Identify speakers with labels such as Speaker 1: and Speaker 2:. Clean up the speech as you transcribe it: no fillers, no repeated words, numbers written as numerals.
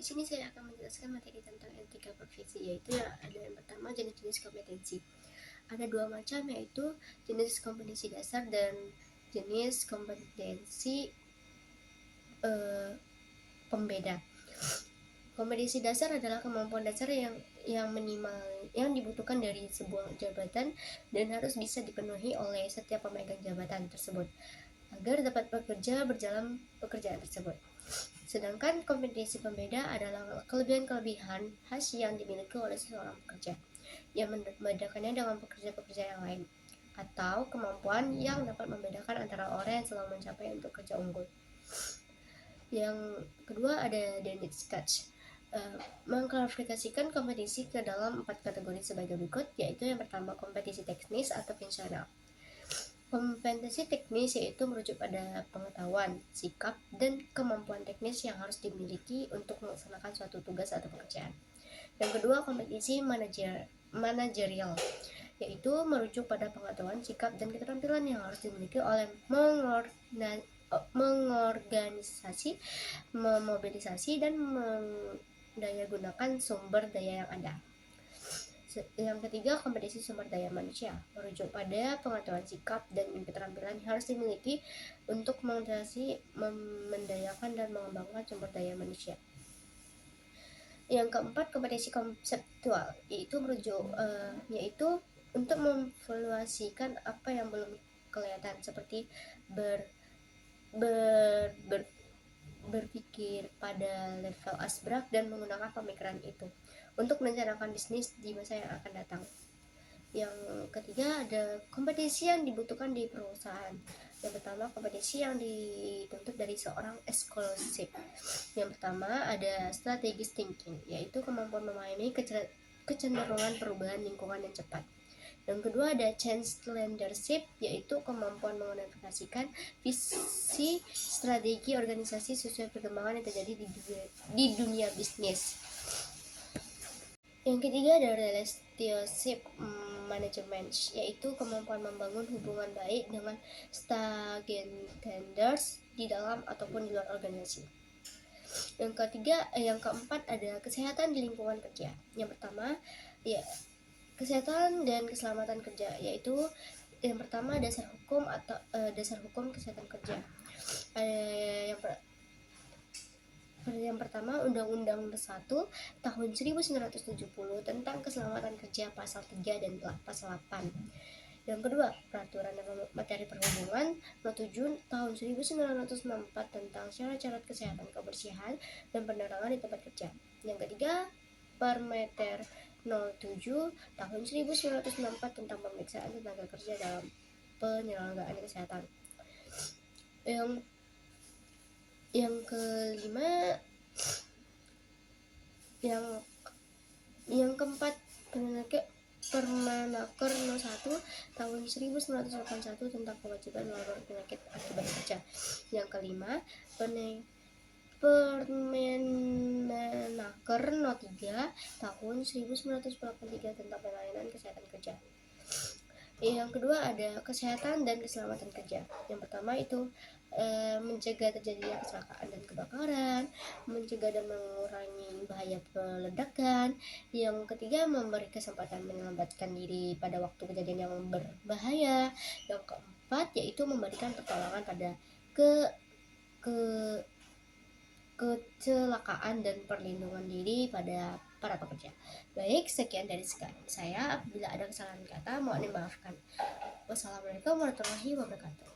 Speaker 1: Di sini saya akan menjelaskan materi tentang etika profesi, yaitu yang pertama jenis-jenis kompetensi. Ada dua macam, yaitu jenis kompetensi dasar dan jenis kompetensi pembeda. Kompetensi dasar adalah kemampuan dasar yang minimal yang dibutuhkan dari sebuah jabatan dan harus bisa dipenuhi oleh setiap pemegang jabatan tersebut agar dapat bekerja berjalan pekerjaan tersebut. Sedangkan kompetensi pembeda adalah kelebihan-kelebihan khas yang dimiliki oleh seseorang pekerja yang membedakannya dengan pekerja-pekerja yang lain, atau kemampuan yang dapat membedakan antara orang yang selalu mencapai untuk kerja unggul. Yang kedua ada Dennett Sketch, mengklasifikasikan kompetensi ke dalam 4 kategori sebagai berikut, yaitu yang pertama kompetensi teknis atau fungsional. Kompetensi teknis yaitu merujuk pada pengetahuan, sikap, dan kemampuan teknis yang harus dimiliki untuk melaksanakan suatu tugas atau pekerjaan. Yang kedua, kompetensi manajerial, yaitu merujuk pada pengetahuan, sikap, dan keterampilan yang harus dimiliki oleh mengorganisasi, memobilisasi, dan mendayagunakan sumber daya yang ada. Yang ketiga, kompetensi sumber daya manusia, merujuk pada pengetahuan, sikap, dan keterampilan yang harus dimiliki untuk mendayakan dan mengembangkan sumber daya manusia. Yang keempat, kompetensi konseptual, yaitu untuk memvaluasikan apa yang belum kelihatan, seperti berpikir pada level abstrak dan menggunakan pemikiran itu untuk merencanakan bisnis di masa yang akan datang. Yang ketiga ada kompetensi yang dibutuhkan di perusahaan. Yang pertama, kompetensi yang dituntut dari seorang eksekutif. Yang pertama ada strategic thinking, yaitu kemampuan memahami kecenderungan perubahan lingkungan yang cepat. Yang kedua ada change leadership, yaitu kemampuan mengaplikasikan visi strategi organisasi sesuai perkembangan yang terjadi di dunia bisnis. Yang ketiga ada relationship management, yaitu kemampuan membangun hubungan baik dengan stakeholders di dalam ataupun di luar organisasi. Yang keempat ada kesehatan di lingkungan kerja. Yang pertama kesehatan dan keselamatan kerja, yaitu yang pertama dasar hukum kesehatan kerja. Yang pertama Undang-Undang 1 tahun 1970 tentang keselamatan kerja pasal 3 dan pasal 8. Yang kedua, Peraturan Materi Perhubungan Nomor 7 tahun 1964 tentang syarat-syarat kesehatan, kebersihan, dan penerangan di tempat kerja. Yang ketiga, Permeter 07 tahun 1994 tentang pemeriksaan tenaga kerja dalam penyelenggaraan kesehatan. Yang kelima, yang keempat, Permenaker No. 1 tahun 1981 tentang kewajiban melapor penyakit akibat kerja. Yang kelima, Permenaker No. 3 tahun 1983 tentang pelayanan kesehatan kerja. Yang kedua ada kesehatan dan keselamatan kerja. Yang pertama itu mencegah terjadinya kecelakaan dan kebakaran, mencegah dan mengurangi bahaya peledakan. Yang ketiga, memberi kesempatan menyelamatkan diri pada waktu kejadian yang berbahaya. Yang keempat yaitu memberikan pertolongan pada kecelakaan dan perlindungan diri pada para pekerja. Baik, sekian dari saya. Apabila ada kesalahan kata, mohon dimaafkan. Wassalamualaikum warahmatullahi wabarakatuh.